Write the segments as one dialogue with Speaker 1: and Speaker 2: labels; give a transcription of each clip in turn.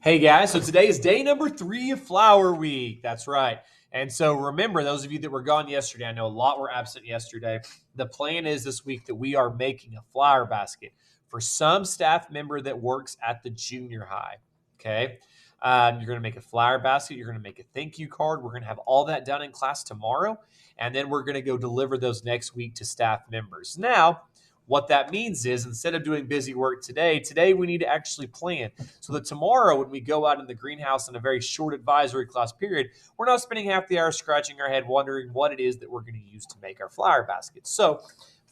Speaker 1: Hey guys, so today is day number 3 of Flower Week. That's right. And so remember, those of you that were gone yesterday, I know a lot were absent yesterday. The plan is this week that we are making a flower basket for some staff member that works at the junior high. Okay. You're going to make a flower basket. You're going to make a thank you card. We're going to have all that done in class tomorrow. And then we're going to go deliver those next week to staff members. Now, what that means is instead of doing busy work today we need to actually plan so that tomorrow when we go out in the greenhouse in a very short advisory class period, we're not spending half the hour scratching our head wondering what it is that we're going to use to make our flower baskets. So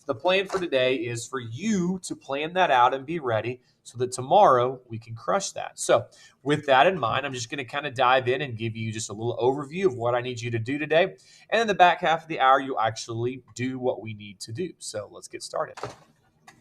Speaker 1: the plan for today is for you to plan that out and be ready so that tomorrow we can crush that. So with that in mind, I'm just going to kind of dive in and give you just a little overview of what I need you to do today. And in the back half of the hour, you'll actually do what we need to do. So let's get started.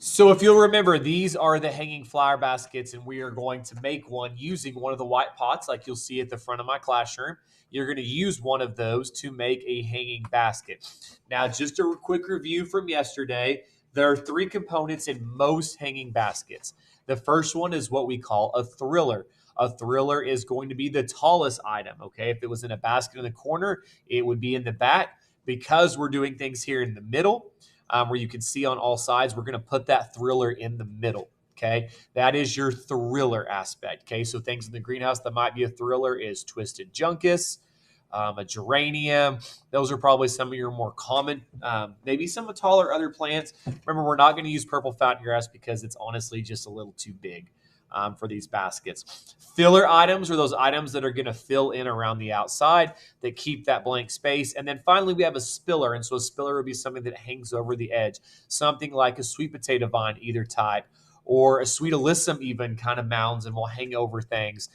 Speaker 1: So if you'll remember, these are the hanging flower baskets, and we are going to make one using one of the white pots like you'll see at the front of my classroom. You're going to use one of those to make a hanging basket. Now, just a quick review from yesterday. There are 3 components in most hanging baskets. The first one is what we call a thriller. A thriller is going to be the tallest item, okay? If it was in a basket in the corner, it would be in the back. Because we're doing things here in the middle, where you can see on all sides, we're going to put that thriller in the middle. Okay, that is your thriller aspect. Okay, so things in the greenhouse that might be a thriller is twisted juncus, a geranium. Those are probably some of your more common, maybe some taller other plants. Remember, we're not going to use purple fountain grass because it's honestly just a little too big for these baskets. Filler items are those items that are going to fill in around the outside that keep that blank space. And then finally, we have a spiller. And so a spiller would be something that hangs over the edge, something like a sweet potato vine, either type, or a sweet alyssum even kind of mounds and will hang over things,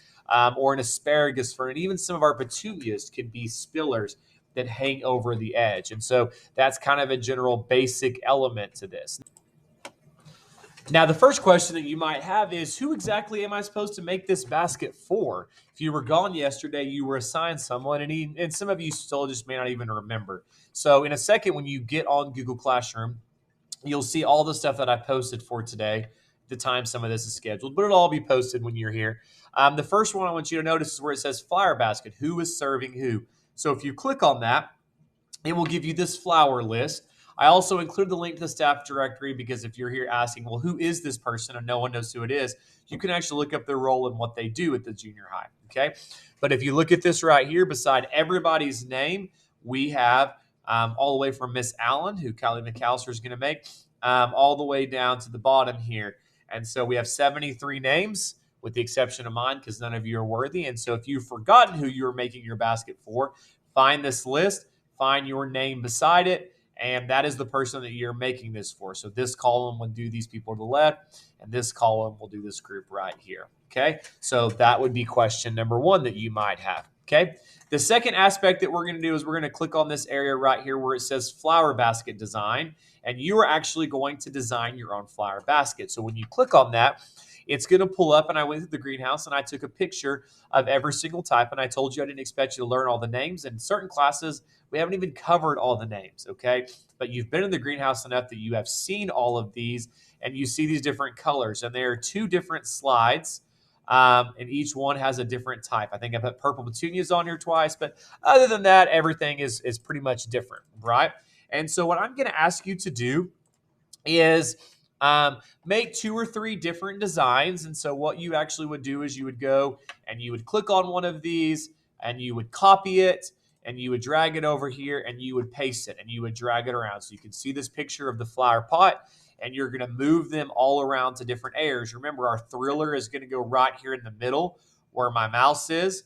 Speaker 1: or an asparagus fern. And even some of our petunias can be spillers that hang over the edge. And so that's kind of a general basic element to this. Now, the first question that you might have is, who exactly am I supposed to make this basket for? If you were gone yesterday, you were assigned someone, and some of you still just may not even remember. So in a second, when you get on Google Classroom, you'll see all the stuff that I posted for today, the time some of this is scheduled, but it'll all be posted when you're here. The first one I want you to notice is where it says flower basket, who is serving who. So if you click on that, it will give you this flower list. I also include the link to the staff directory because if you're here asking, well, who is this person and no one knows who it is, you can actually look up their role and what they do at the junior high, okay? But if you look at this right here, beside everybody's name, we have all the way from Miss Allen, who Kylie McAllister is going to make, all the way down to the bottom here. And so we have 73 names, with the exception of mine because none of you are worthy. And so if you've forgotten who you were making your basket for, find this list, find your name beside it, and that is the person that you're making this for. So this column will do these people to the left, and this column will do this group right here. Okay, so that would be question number 1 that you might have. Okay, the second aspect that we're going to do is we're going to click on this area right here where it says flower basket design, and you are actually going to design your own flower basket. So when you click on that, it's going to pull up, and I went to the greenhouse and I took a picture of every single type, and I told you I didn't expect you to learn all the names. In certain classes, we haven't even covered all the names, okay? But you've been in the greenhouse enough that you have seen all of these, and you see these different colors. And there are 2 different slides, and each one has a different type. I think I put purple petunias on here twice, but other than that, everything is pretty much different, right? And so what I'm going to ask you to do is make 2 or 3 different designs. And so what you actually would do is you would go and you would click on one of these and you would copy it and you would drag it over here and you would paste it and you would drag it around. So you can see this picture of the flower pot and you're going to move them all around to different areas. Remember, our thriller is going to go right here in the middle where my mouse is.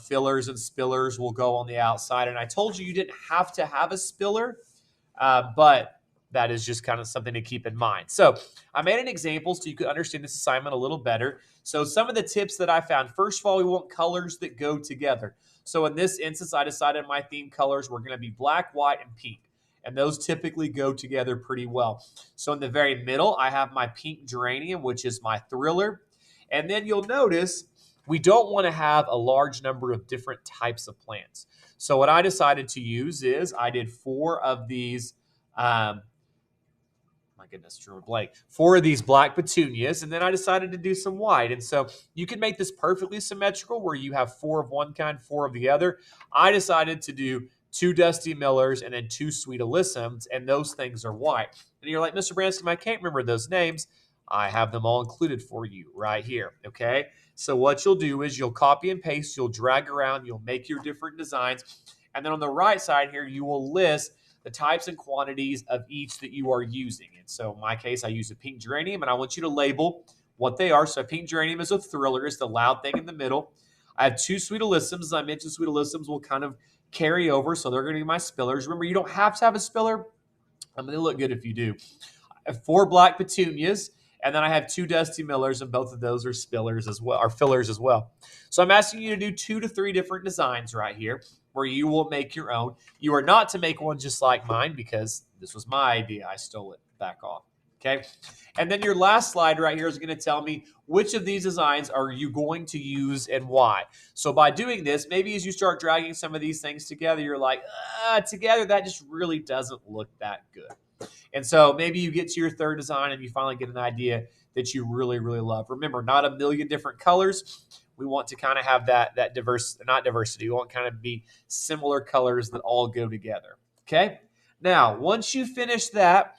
Speaker 1: Fillers and spillers will go on the outside. And I told you didn't have to have a spiller, but that is just kind of something to keep in mind. So I made an example so you could understand this assignment a little better. So some of the tips that I found, first of all, we want colors that go together. So in this instance, I decided my theme colors were going to be black, white, and pink. And those typically go together pretty well. So in the very middle, I have my pink geranium, which is my thriller. And then you'll notice we don't want to have a large number of different types of plants. So what I decided to use is I did 4 of these. My goodness, drew a blank. 4 of these black petunias, and then I decided to do some white. And so you can make this perfectly symmetrical where you have 4 of one kind, 4 of the other. I decided to do 2 Dusty Millers and then 2 Sweet Alyssums, and those things are white. And you're like, Mr. Branscom, I can't remember those names. I have them all included for you right here, okay? So what you'll do is you'll copy and paste, you'll drag around, you'll make your different designs, and then on the right side here, you will list the types and quantities of each that you are using. And so in my case, I use a pink geranium, and I want you to label what they are. So a pink geranium is a thriller, is the loud thing in the middle. I have 2 Sweet Alyssums. As I mentioned, Sweet Alyssums will kind of carry over, so they're going to be my spillers. Remember, you don't have to have a spiller. I mean, they look good if you do. I have 4 black petunias, and then I have 2 Dusty Millers, and both of those are spillers as well, or fillers as well. So I'm asking you to do 2 to 3 different designs right here where you will make your own. You are not to make one just like mine because this was my idea. I stole it back off. Okay. And then your last slide right here is going to tell me which of these designs are you going to use and why. So by doing this, maybe as you start dragging some of these things together, you're like, together that just really doesn't look that good. And so maybe you get to your third design and you finally get an idea that you really, really love. Remember, not a million different colors. We want to kind of have that diverse, not diversity. We want kind of be similar colors that all go together. Okay. Now, once you finish that,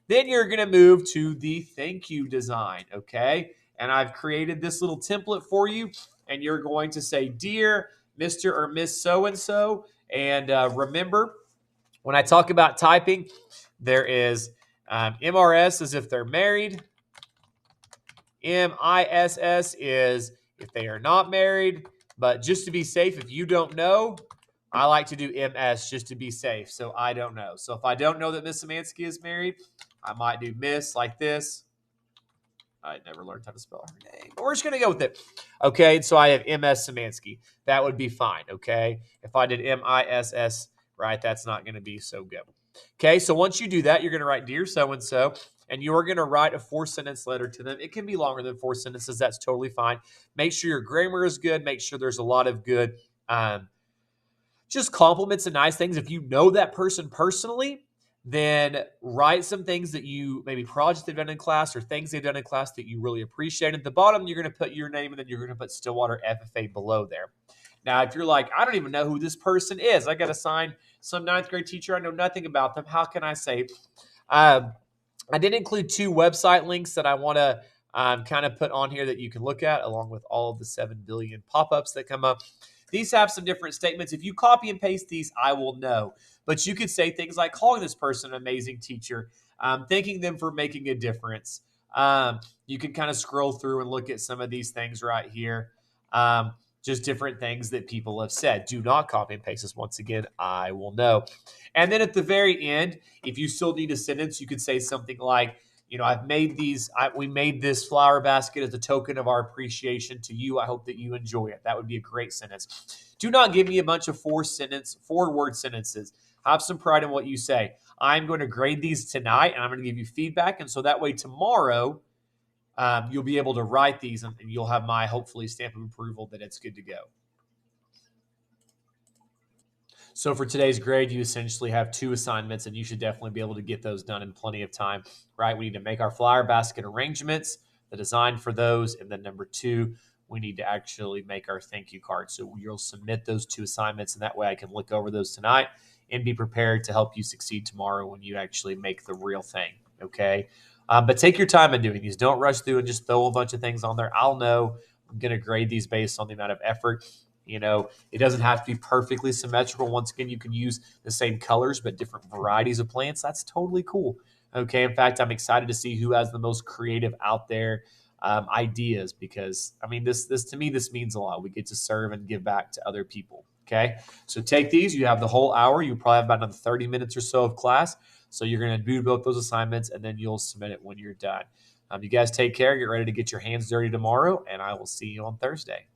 Speaker 1: then you're going to move to the thank you design. Okay. And I've created this little template for you, and you're going to say, Dear Mr. or Miss So-and-so. And remember, when I talk about typing, there is MRS as if they're married. MISS is if they are not married. But just to be safe, if you don't know, I like to do MS just to be safe. So I don't know. So if I don't know that Miss Samansky is married, I might do Miss like this. I never learned how to spell her name, but we're just going to go with it. Okay, so I have MS Samansky. That would be fine, okay? If I did MISS, right, that's not going to be so good. Okay, so once you do that, you're going to write Dear So-and-so, and you are going to write a 4-sentence letter to them. It can be longer than 4 sentences. That's totally fine. Make sure your grammar is good. Make sure there's a lot of good just compliments and nice things. If you know that person personally, then write some things that you, maybe projects they've done in class or things they've done in class that you really appreciate. At the bottom, you're going to put your name, and then you're going to put Stillwater FFA below there. Now, if you're like, I don't even know who this person is, I got to sign some 9th grade teacher, I know nothing about them, how can I say? I did include 2 website links that I want to kind of put on here that you can look at, along with all of the 7 billion pop-ups that come up. These have some different statements. If you copy and paste these, I will know. But you could say things like calling this person an amazing teacher, thanking them for making a difference. You can kind of scroll through and look at some of these things right here. Just different things that people have said. Do not copy and paste this. Once again, I will know. And then at the very end, if you still need a sentence, you could say something like, I've made these, we made this flower basket as a token of our appreciation to you. I hope that you enjoy it. That would be a great sentence. Do not give me a bunch of 4-word sentences. Have some pride in what you say. I'm going to grade these tonight, and I'm going to give you feedback. And so that way tomorrow, you'll be able to write these, and you'll have my, hopefully, stamp of approval that it's good to go. So for today's grade, you essentially have 2 assignments, and you should definitely be able to get those done in plenty of time, right? We need to make our flower basket arrangements, the design for those, and then number 2, we need to actually make our thank you card. So you'll submit those 2 assignments, and that way I can look over those tonight and be prepared to help you succeed tomorrow when you actually make the real thing, okay? But take your time in doing these. Don't rush through and just throw a bunch of things on there. I'll know. I'm going to grade these based on the amount of effort. It doesn't have to be perfectly symmetrical. Once again, you can use the same colors, but different varieties of plants. That's totally cool. Okay. In fact, I'm excited to see who has the most creative out there ideas, because this to me, this means a lot. We get to serve and give back to other people. Okay. So take these, you have the whole hour. You probably have about another 30 minutes or so of class. So you're going to do both those assignments, and then you'll submit it when you're done. You guys take care. Get ready to get your hands dirty tomorrow, and I will see you on Thursday.